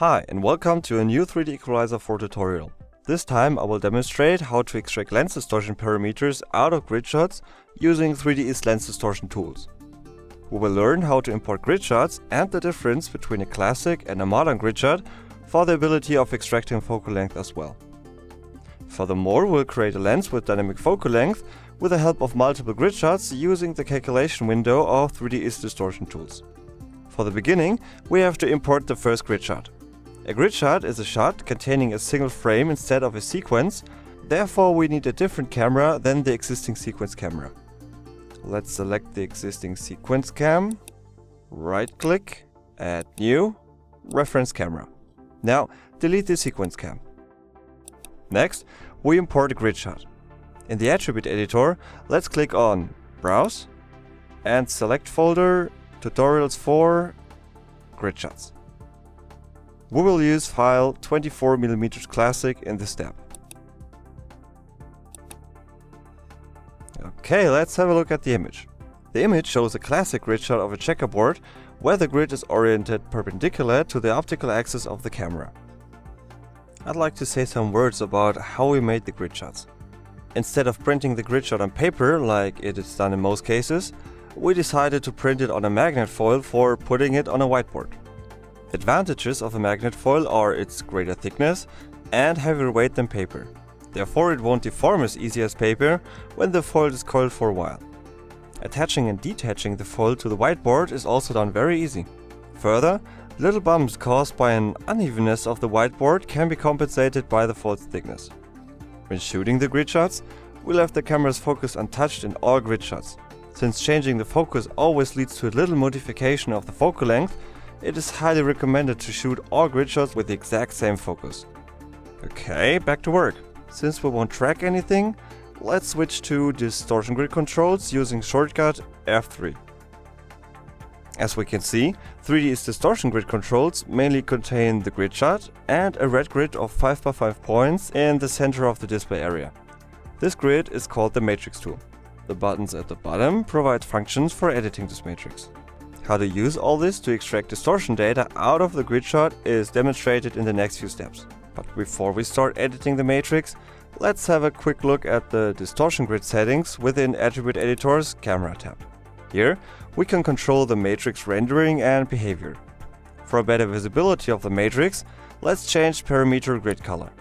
Hi and welcome to a new 3DEqualizer4 tutorial. This time I will demonstrate how to extract lens distortion parameters out of grid shots using 3D's lens distortion tools. We will learn how to import grid shots and the difference between a classic and a modern grid shot for the ability of extracting focal length as well. Furthermore, we'll create a lens with dynamic focal length with the help of multiple grid shots using the calculation window of 3D's distortion tools. For the beginning, we have to import the first grid shot. A grid shot is a shot containing a single frame instead of a sequence, therefore we need a different camera than the existing sequence camera. Let's select the existing sequence cam, right click, add new, reference camera. Now delete the sequence cam. Next, we import a grid shot. In the attribute editor, let's click on Browse and select folder Tutorials for Grid Shots. We will use file 24mm classic in this step. Okay, let's have a look at the image. The image shows a classic grid shot of a checkerboard where the grid is oriented perpendicular to the optical axis of the camera. I'd like to say some words about how we made the grid shots. Instead of printing the grid shot on paper, like it is done in most cases, we decided to print it on a magnet foil for putting it on a whiteboard. Advantages of a magnet foil are its greater thickness and heavier weight than paper. Therefore it won't deform as easy as paper when the foil is coiled for a while. Attaching and detaching the foil to the whiteboard is also done very easy. Further, little bumps caused by an unevenness of the whiteboard can be compensated by the foil's thickness. When shooting the grid shots, we left the camera's focus untouched in all grid shots. Since changing the focus always leads to a little modification of the focal length, it is highly recommended to shoot all grid shots with the exact same focus. Okay, back to work. Since we won't track anything, let's switch to distortion grid controls using shortcut F3. As we can see, 3D's distortion grid controls mainly contain the grid shot and a red grid of 5x5 points in the center of the display area. This grid is called the matrix tool. The buttons at the bottom provide functions for editing this matrix. How to use all this to extract distortion data out of the grid shot is demonstrated in the next few steps. But before we start editing the matrix, let's have a quick look at the distortion grid settings within Attribute Editor's Camera tab. Here, we can control the matrix rendering and behavior. For a better visibility of the matrix, let's change parameter grid color.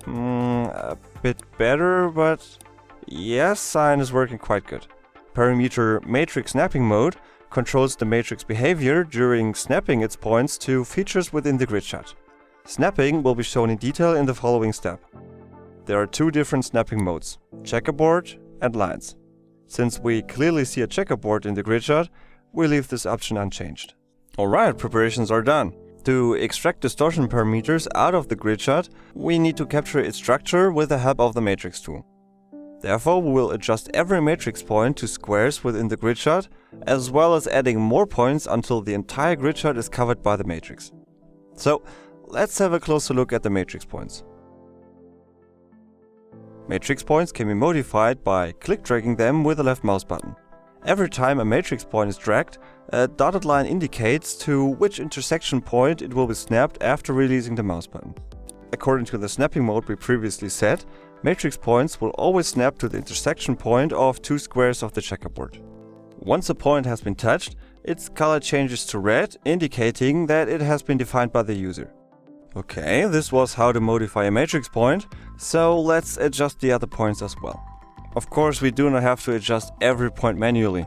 A bit better, but yes, sign is working quite good. Parameter matrix snapping mode controls the matrix behavior during snapping its points to features within the grid shot. Snapping will be shown in detail in the following step. There are two different snapping modes, checkerboard and lines. Since we clearly see a checkerboard in the grid shot, we leave this option unchanged. Alright, preparations are done. To extract distortion parameters out of the grid shot, we need to capture its structure with the help of the matrix tool. Therefore, we will adjust every matrix point to squares within the grid shot, as well as adding more points until the entire grid shot is covered by the matrix. So, let's have a closer look at the matrix points. Matrix points can be modified by click-dragging them with the left mouse button. Every time a matrix point is dragged, a dotted line indicates to which intersection point it will be snapped after releasing the mouse button. According to the snapping mode we previously set, matrix points will always snap to the intersection point of two squares of the checkerboard. Once a point has been touched, its color changes to red, indicating that it has been defined by the user. Okay, this was how to modify a matrix point, so let's adjust the other points as well. Of course, we do not have to adjust every point manually.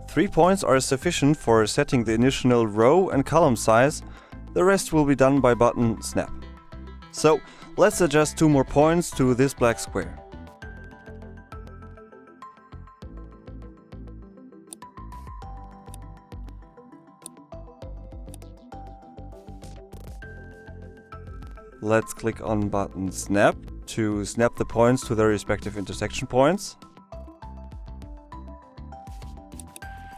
3 points are sufficient for setting the initial row and column size, the rest will be done by button snap. So, let's adjust 2 more points to this black square. Let's click on button snap to snap the points to their respective intersection points.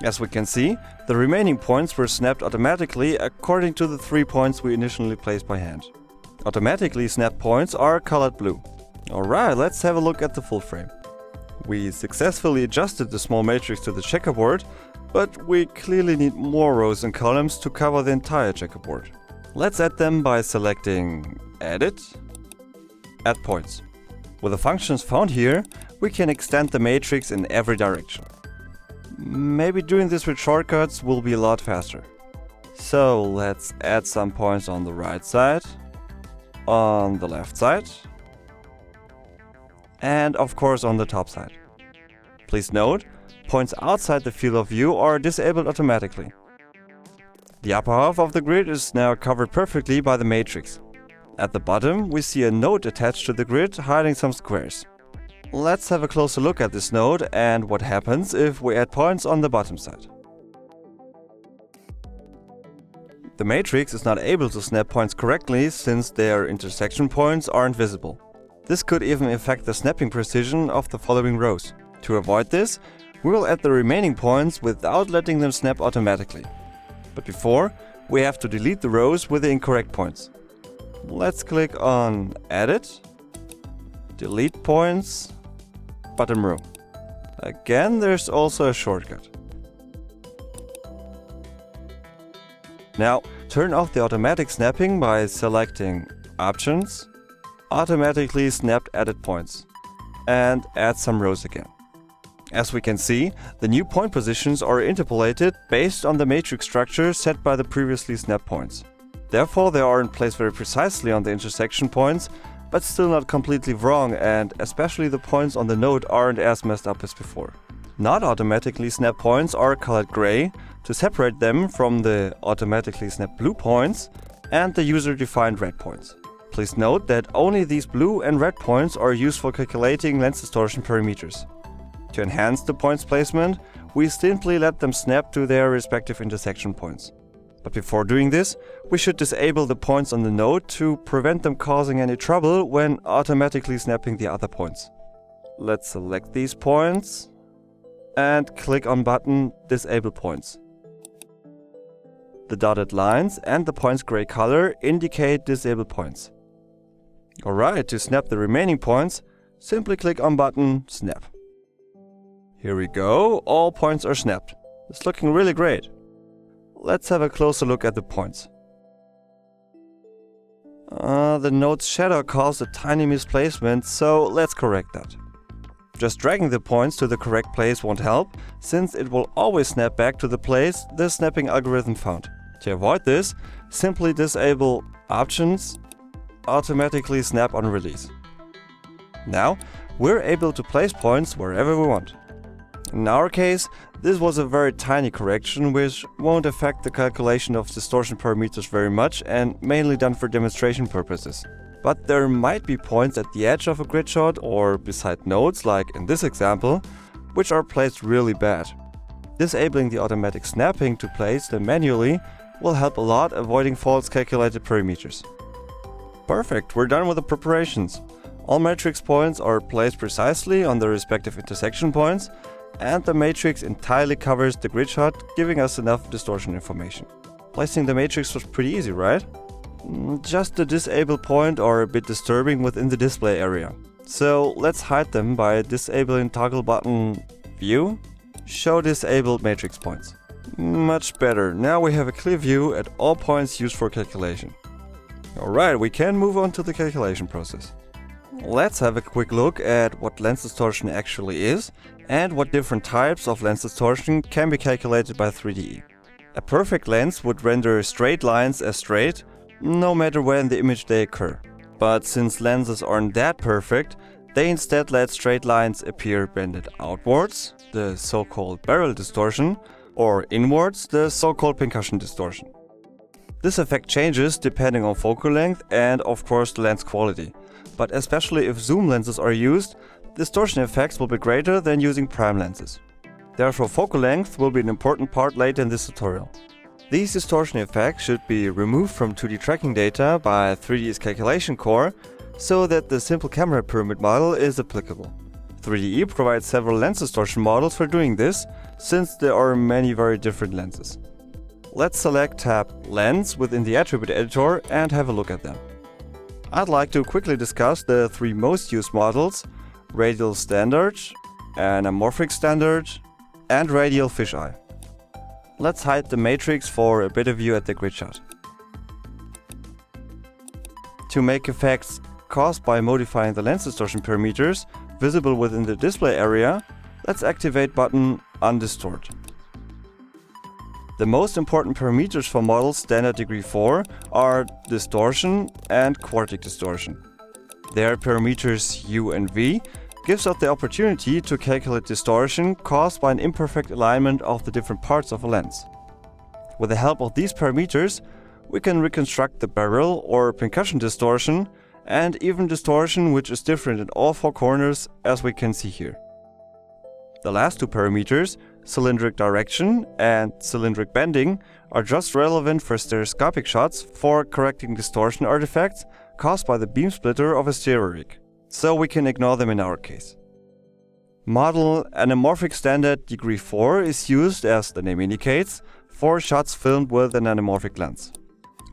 As we can see, the remaining points were snapped automatically according to the 3 points we initially placed by hand. Automatically snapped points are colored blue. Alright, let's have a look at the full frame. We successfully adjusted the small matrix to the checkerboard, but we clearly need more rows and columns to cover the entire checkerboard. Let's add them by selecting Edit, Add Points. With the functions found here, we can extend the matrix in every direction. Maybe doing this with shortcuts will be a lot faster. So let's add some points on the right side, on the left side, and of course on the top side. Please note, points outside the field of view are disabled automatically. The upper half of the grid is now covered perfectly by the matrix. At the bottom, we see a node attached to the grid hiding some squares. Let's have a closer look at this node and what happens if we add points on the bottom side. The matrix is not able to snap points correctly since their intersection points aren't visible. This could even affect the snapping precision of the following rows. To avoid this, we will add the remaining points without letting them snap automatically. But before, we have to delete the rows with the incorrect points. Let's click on Edit, Delete Points, Bottom row. Again, there's also a shortcut. Now, turn off the automatic snapping by selecting Options, Automatically Snapped Edit Points, and add some rows again. As we can see, the new point positions are interpolated based on the matrix structure set by the previously snapped points. Therefore, they are in place very precisely on the intersection points, but still not completely wrong, and especially the points on the node aren't as messed up as before. Not automatically snapped points are colored gray to separate them from the automatically snapped blue points and the user-defined red points. Please note that only these blue and red points are used for calculating lens distortion parameters. To enhance the points placement, we simply let them snap to their respective intersection points. But before doing this, we should disable the points on the node to prevent them causing any trouble when automatically snapping the other points. Let's select these points and click on button Disable Points. The dotted lines and the point's gray color indicate disabled points. Alright, to snap the remaining points, simply click on button Snap. Here we go, all points are snapped. It's looking really great. Let's have a closer look at the points. The node's shadow caused a tiny misplacement, so let's correct that. Just dragging the points to the correct place won't help, since it will always snap back to the place the snapping algorithm found. To avoid this, simply disable Options, Automatically Snap on Release. Now, we're able to place points wherever we want. In our case, this was a very tiny correction which won't affect the calculation of distortion parameters very much and mainly done for demonstration purposes. But there might be points at the edge of a grid shot or beside nodes, like in this example, which are placed really bad. Disabling the automatic snapping to place them manually will help a lot, avoiding false calculated parameters. Perfect, we're done with the preparations. All matrix points are placed precisely on their respective intersection points, and the matrix entirely covers the grid shot, giving us enough distortion information. Placing the matrix was pretty easy, right? Just the disabled point are a bit disturbing within the display area. So let's hide them by disabling toggle button View, Show Disabled Matrix Points. Much better, now we have a clear view at all points used for calculation. Alright, we can move on to the calculation process. Let's have a quick look at what lens distortion actually is and what different types of lens distortion can be calculated by 3DE. A perfect lens would render straight lines as straight, no matter where in the image they occur. But since lenses aren't that perfect, they instead let straight lines appear bended outwards, the so-called barrel distortion, or inwards, the so-called pincushion distortion. This effect changes depending on focal length and of course the lens quality. But especially if zoom lenses are used, distortion effects will be greater than using prime lenses. Therefore, focal length will be an important part later in this tutorial. These distortion effects should be removed from 2D tracking data by 3D's calculation core so that the simple camera pyramid model is applicable. 3DE provides several lens distortion models for doing this, since there are many very different lenses. Let's select tab Lens within the attribute editor and have a look at them. I'd like to quickly discuss the three most used models: radial standard, anamorphic standard, and radial fisheye. Let's hide the matrix for a better view at the grid shot. To make effects caused by modifying the lens distortion parameters visible within the display area, let's activate button Undistort. The most important parameters for models standard degree 4 are distortion and quartic distortion. Their parameters U and V gives us the opportunity to calculate distortion caused by an imperfect alignment of the different parts of a lens. With the help of these parameters, we can reconstruct the barrel or percussion distortion and even distortion which is different in all four corners, as we can see here. The last two parameters, cylindric direction and cylindric bending, are just relevant for stereoscopic shots for correcting distortion artifacts caused by the beam splitter of a stereo rig, so we can ignore them in our case. Model anamorphic standard degree 4 is used, as the name indicates, for shots filmed with an anamorphic lens.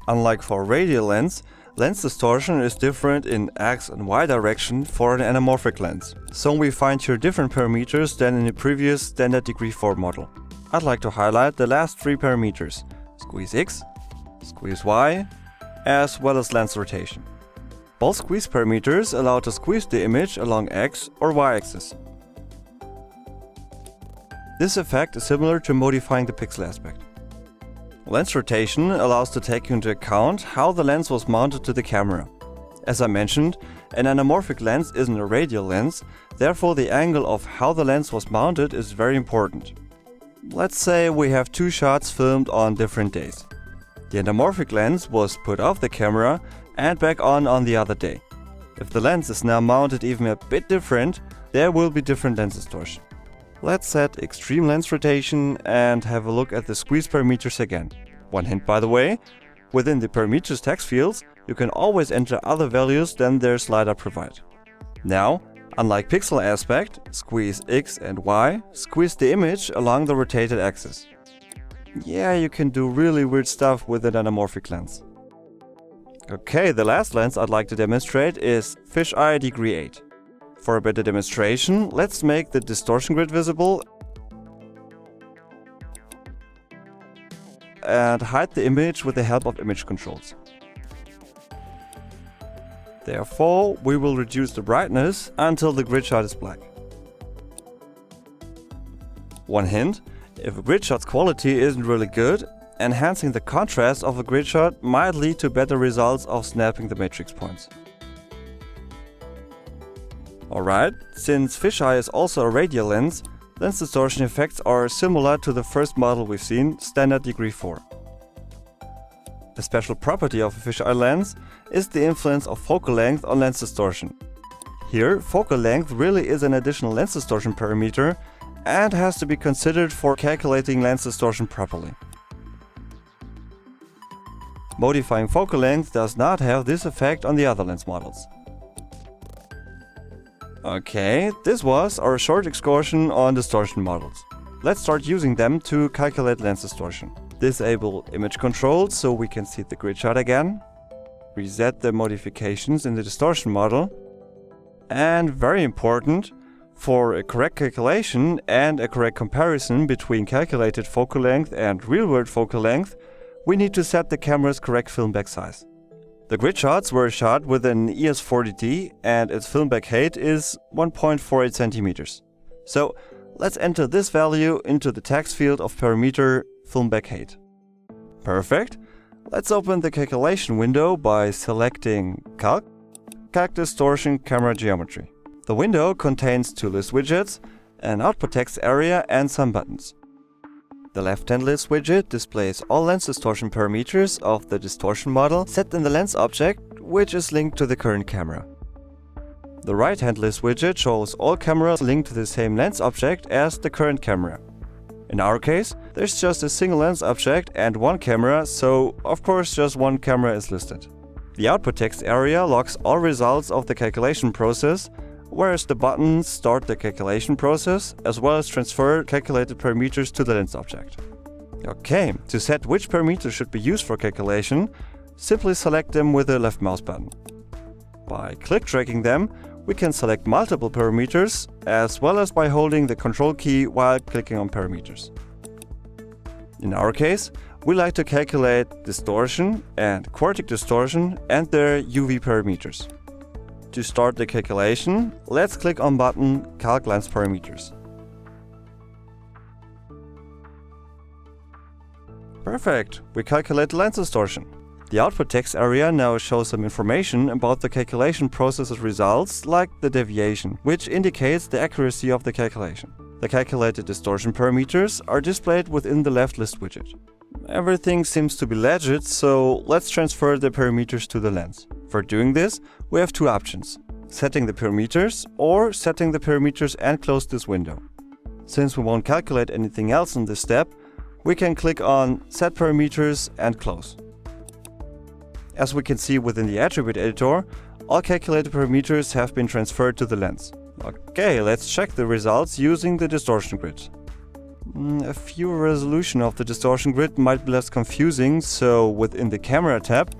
Unlike for radial lens, lens distortion is different in X and Y direction for an anamorphic lens, so we find here different parameters than in the previous standard degree 4 model. I'd like to highlight the last three parameters: squeeze X, squeeze Y, as well as lens rotation. Both squeeze parameters allow to squeeze the image along X or Y axis. This effect is similar to modifying the pixel aspect. Lens rotation allows to take into account how the lens was mounted to the camera. As I mentioned, an anamorphic lens isn't a radial lens, therefore the angle of how the lens was mounted is very important. Let's say we have two shots filmed on different days. The anamorphic lens was put off the camera and back on the other day. If the lens is now mounted even a bit different, there will be different lens distortion. Let's set extreme lens rotation and have a look at the squeeze parameters again. One hint by the way, within the parameters text fields, you can always enter other values than their slider provide. Now, unlike pixel aspect, squeeze X and Y, squeeze the image along the rotated axis. Yeah, you can do really weird stuff with an anamorphic lens. Okay, the last lens I'd like to demonstrate is fisheye degree 8. For a better demonstration, let's make the distortion grid visible and hide the image with the help of image controls. Therefore, we will reduce the brightness until the grid shot is black. One hint, if a grid shot's quality isn't really good, enhancing the contrast of a grid shot might lead to better results of snapping the matrix points. Alright, since fisheye is also a radial lens, lens distortion effects are similar to the first model we've seen, standard degree 4. A special property of a fisheye lens is the influence of focal length on lens distortion. Here, focal length really is an additional lens distortion parameter and has to be considered for calculating lens distortion properly. Modifying focal length does not have this effect on the other lens models. Okay, this was our short excursion on distortion models. Let's start using them to calculate lens distortion. Disable image controls so we can see the grid shot again. Reset the modifications in the distortion model. And very important, for a correct calculation and a correct comparison between calculated focal length and real-world focal length, we need to set the camera's correct film back size. The grid shots were shot with an ES40D and its film back height is 1.48 centimeters. So let's enter this value into the text field of parameter film back height. Perfect. Let's open the calculation window by selecting Calc, Calc Distortion Camera Geometry. The window contains two list widgets, an output text area and some buttons. The left-hand list widget displays all lens distortion parameters of the distortion model set in the lens object, which is linked to the current camera. The right-hand list widget shows all cameras linked to the same lens object as the current camera. In our case, there's just a single lens object and one camera, so of course just one camera is listed. The output text area logs all results of the calculation process, whereas the buttons start the calculation process, as well as transfer calculated parameters to the lens object. Okay, to set which parameters should be used for calculation, simply select them with the left mouse button. By click dragging them, we can select multiple parameters, as well as by holding the control key while clicking on parameters. In our case, we like to calculate distortion and quartic distortion and their UV parameters. To start the calculation, let's click on button Calc Lens Parameters. Perfect, we calculate the lens distortion. The output text area now shows some information about the calculation process's results, like the deviation, which indicates the accuracy of the calculation. The calculated distortion parameters are displayed within the left list widget. Everything seems to be legit, so let's transfer the parameters to the lens. For doing this, we have two options: setting the parameters or setting the parameters and close this window. Since we won't calculate anything else in this step, we can click on Set Parameters and close. As we can see within the attribute editor, all calculated parameters have been transferred to the lens. Okay, let's check the results using the distortion grid. A few resolution of the distortion grid might be less confusing, so within the camera tab,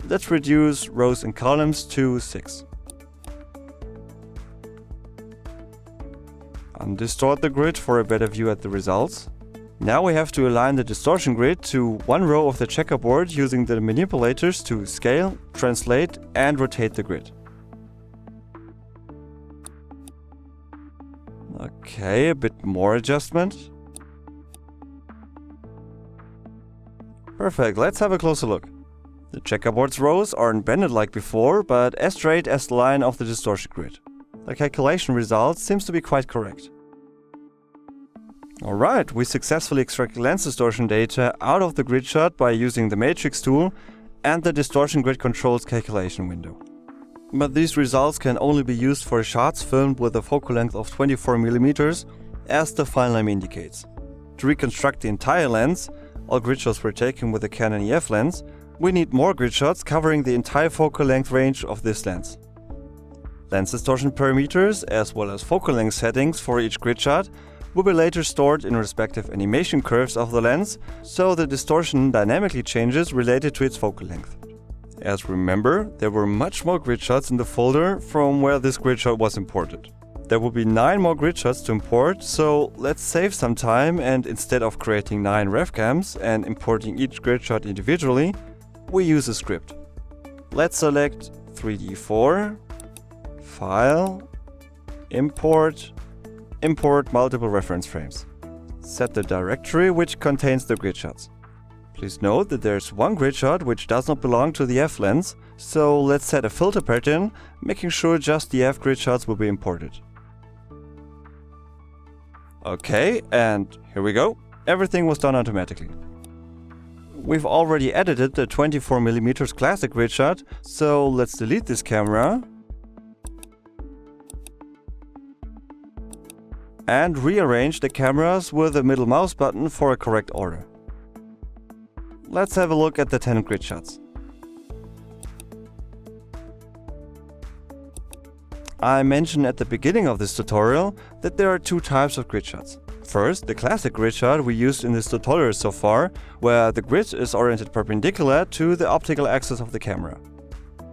let's reduce rows and columns to 6. Undistort the grid for a better view at the results. Now we have to align the distortion grid to one row of the checkerboard using the manipulators to scale, translate and rotate the grid. Okay, a bit more adjustment. Perfect, let's have a closer look. The checkerboard's rows aren't bended like before, but as straight as the line of the distortion grid. The calculation result seems to be quite correct. Alright, we successfully extracted lens distortion data out of the grid shot by using the matrix tool and the distortion grid controls calculation window. But these results can only be used for shots filmed with a focal length of 24mm, as the file name indicates. To reconstruct the entire lens, all grid shots were taken with a Canon EF lens, we need more grid shots covering the entire focal length range of this lens. Lens distortion parameters, as well as focal length settings for each grid shot, will be later stored in respective animation curves of the lens, so the distortion dynamically changes related to its focal length. As remember, there were much more grid shots in the folder from where this grid shot was imported. There will be 9 more grid shots to import, so let's save some time and instead of creating 9 revcams and importing each grid shot individually, we use a script. Let's select 3D4, File, Import, Import multiple reference frames. Set the directory which contains the grid shots. Please note that there's one grid shot which does not belong to the F lens, so let's set a filter pattern, making sure just the F grid shots will be imported. Okay, and here we go. Everything was done automatically. We've already edited the 24mm classic grid shot, so let's delete this camera and rearrange the cameras with the middle mouse button for a correct order. Let's have a look at the 10 grid shots. I mentioned at the beginning of this tutorial that there are two types of grid shots. First, the classic grid shot we used in this tutorial so far, where the grid is oriented perpendicular to the optical axis of the camera.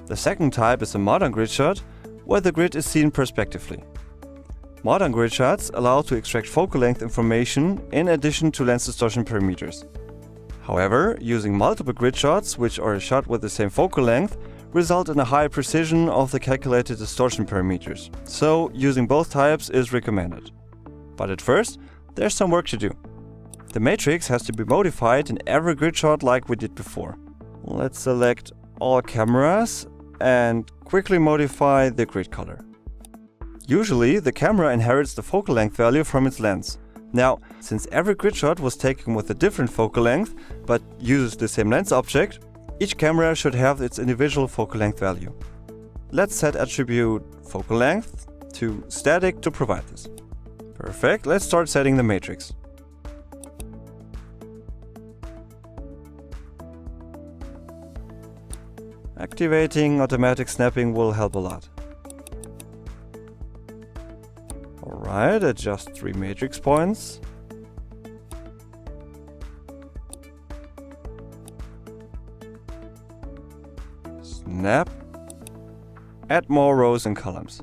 The second type is a modern grid shot, where the grid is seen perspectively. Modern grid shots allow to extract focal length information in addition to lens distortion parameters. However, using multiple grid shots, which are shot with the same focal length, result in a higher precision of the calculated distortion parameters, so using both types is recommended. But at first, there's some work to do. The matrix has to be modified in every grid shot like we did before. Let's select all cameras and quickly modify the grid color. Usually, the camera inherits the focal length value from its lens. Now, since every grid shot was taken with a different focal length, but uses the same lens object, each camera should have its individual focal length value. Let's set attribute focal length to static to provide this. Perfect, let's start setting the matrix. Activating automatic snapping will help a lot. Alright, adjust 3 matrix points. Snap. Add more rows and columns.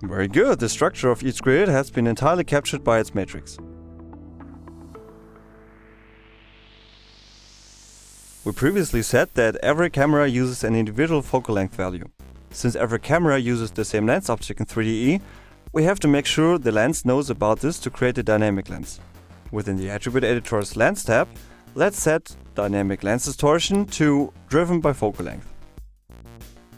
Very good, the structure of each grid has been entirely captured by its matrix. We previously said that every camera uses an individual focal length value. Since every camera uses the same lens object in 3DE, we have to make sure the lens knows about this to create a dynamic lens. Within the Attribute Editor's Lens tab, let's set Dynamic Lens Distortion to Driven by Focal Length.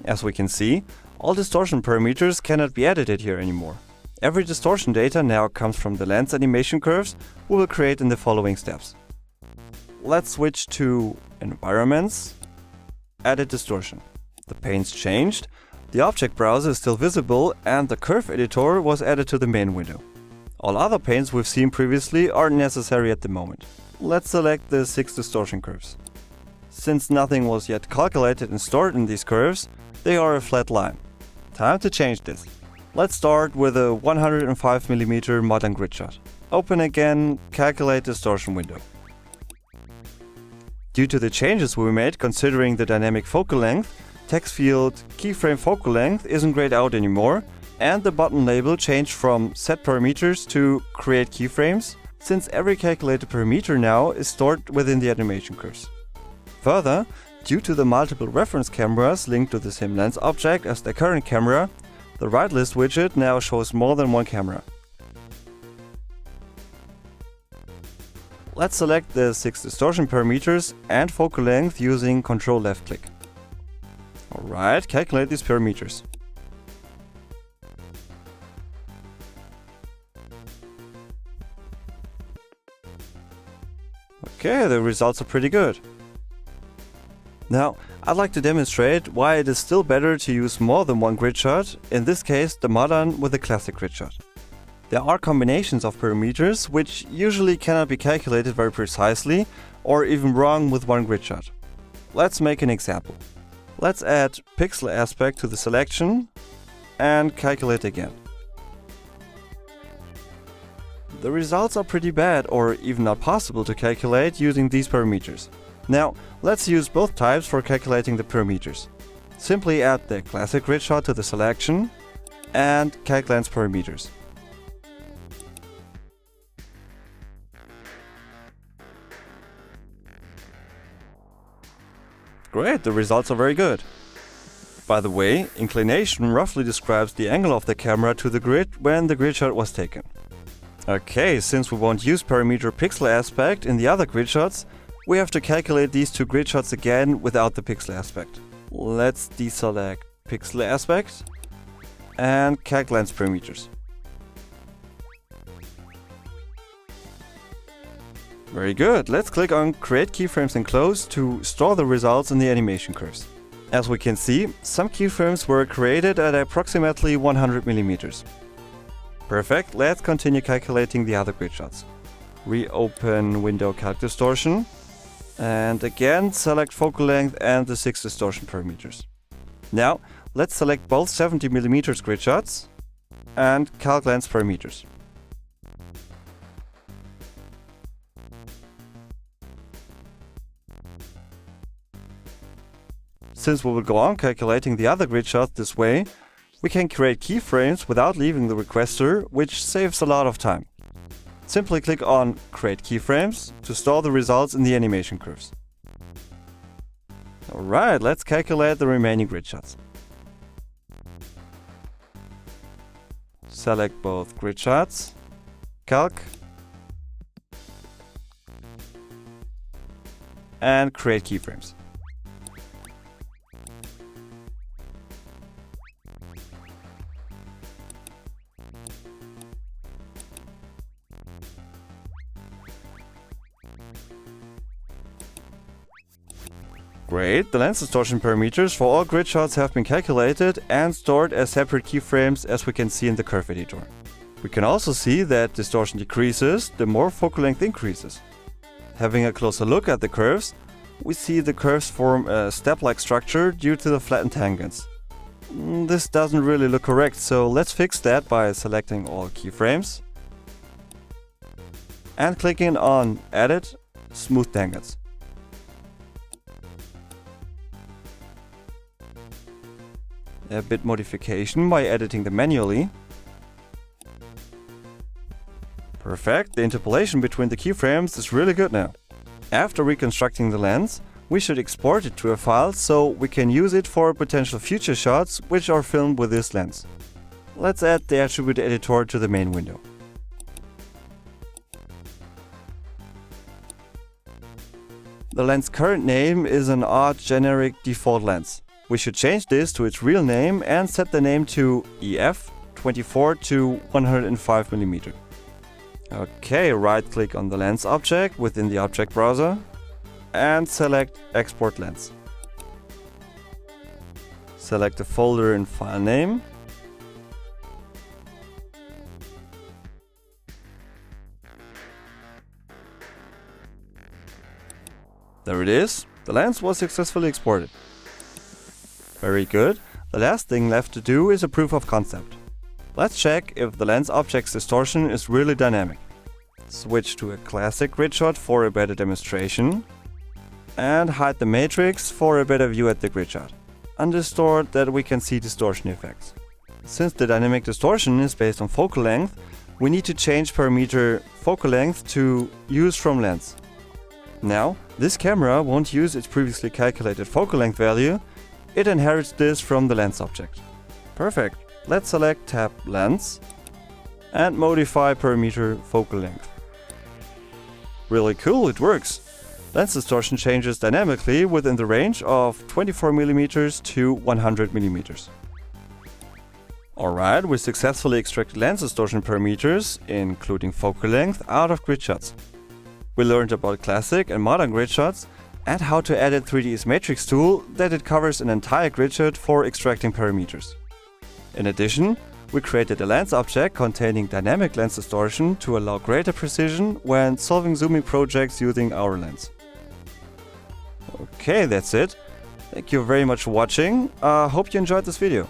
As we can see, all distortion parameters cannot be edited here anymore. Every distortion data now comes from the lens animation curves we will create in the following steps. Let's switch to Environments, Edit Distortion. The panes changed, the object browser is still visible, and the curve editor was added to the main window. All other panes we've seen previously aren't necessary at the moment. Let's select the 6 distortion curves. Since nothing was yet calculated and stored in these curves, they are a flat line. Time to change this. Let's start with a 105mm modern grid shot. Open again, Calculate Distortion window. Due to the changes we made considering the dynamic focal length, text field keyframe focal length isn't grayed out anymore, and the button label changed from Set Parameters to Create Keyframes, since every calculated parameter now is stored within the animation curves. Further, due to the multiple reference cameras linked to the same lens object as the current camera, the right list widget now shows more than one camera. Let's select the 6 distortion parameters and focal length using Ctrl left click. Alright, calculate these parameters. Okay, the results are pretty good. Now, I'd like to demonstrate why it is still better to use more than one grid shot, in this case the modern with the classic grid shot. There are combinations of parameters which usually cannot be calculated very precisely or even wrong with one grid shot. Let's make an example. Let's add pixel aspect to the selection and calculate again. The results are pretty bad or even not possible to calculate using these parameters. Now, let's use both types for calculating the parameters. Simply add the classic grid shot to the selection and calc lens parameters. Great, the results are very good. By the way, inclination roughly describes the angle of the camera to the grid when the grid shot was taken. Okay, since we won't use parameter pixel aspect in the other grid shots, we have to calculate these 2 grid shots again without the pixel aspect. Let's deselect pixel aspect and calc lens parameters. Very good, let's click on Create Keyframes and Close to store the results in the animation curves. As we can see, some keyframes were created at approximately 100mm. Perfect, let's continue calculating the other grid shots. Reopen window Calc Distortion. And again, select focal length and the 6 distortion parameters. Now, let's select both 70mm grid shots and calc lens parameters. Since we will go on calculating the other grid shots this way, we can create keyframes without leaving the requester, which saves a lot of time. Simply click on Create Keyframes to store the results in the animation curves. Alright, let's calculate the remaining grid shots. Select both grid shots, Calc, and Create Keyframes. Great, the lens distortion parameters for all grid shots have been calculated and stored as separate keyframes, as we can see in the curve editor. We can also see that distortion decreases the more focal length increases. Having a closer look at the curves, we see the curves form a step-like structure due to the flattened tangents. This doesn't really look correct, so let's fix that by selecting all keyframes and clicking on Edit, Smooth Tangents. A bit modification by editing them manually. Perfect, the interpolation between the keyframes is really good now. After reconstructing the lens, we should export it to a file so we can use it for potential future shots which are filmed with this lens. Let's add the attribute editor to the main window. The lens current name is an odd generic default lens. We should change this to its real name and set the name to EF 24 to 105 mm. Okay, right click on the lens object within the object browser and select Export Lens. Select the folder and file name. There it is, the lens was successfully exported. Very good, the last thing left to do is a proof of concept. Let's check if the lens object's distortion is really dynamic. Switch to a classic grid shot for a better demonstration. And hide the matrix for a better view at the grid shot. Undistort that we can see distortion effects. Since the dynamic distortion is based on focal length, we need to change parameter focal length to use from lens. Now, this camera won't use its previously calculated focal length value, it inherits this from the lens object. Perfect. Let's select tab Lens and modify parameter focal length. Really cool, it works. Lens distortion changes dynamically within the range of 24 mm to 100 mm. Alright, we successfully extracted lens distortion parameters, including focal length, out of grid shots. We learned about classic and modern grid shots and how to edit 3D's matrix tool that it covers an entire grid shot for extracting parameters. In addition, we created a lens object containing dynamic lens distortion to allow greater precision when solving zooming projects using our lens. Okay, that's it. Thank you very much for watching. Hope you enjoyed this video.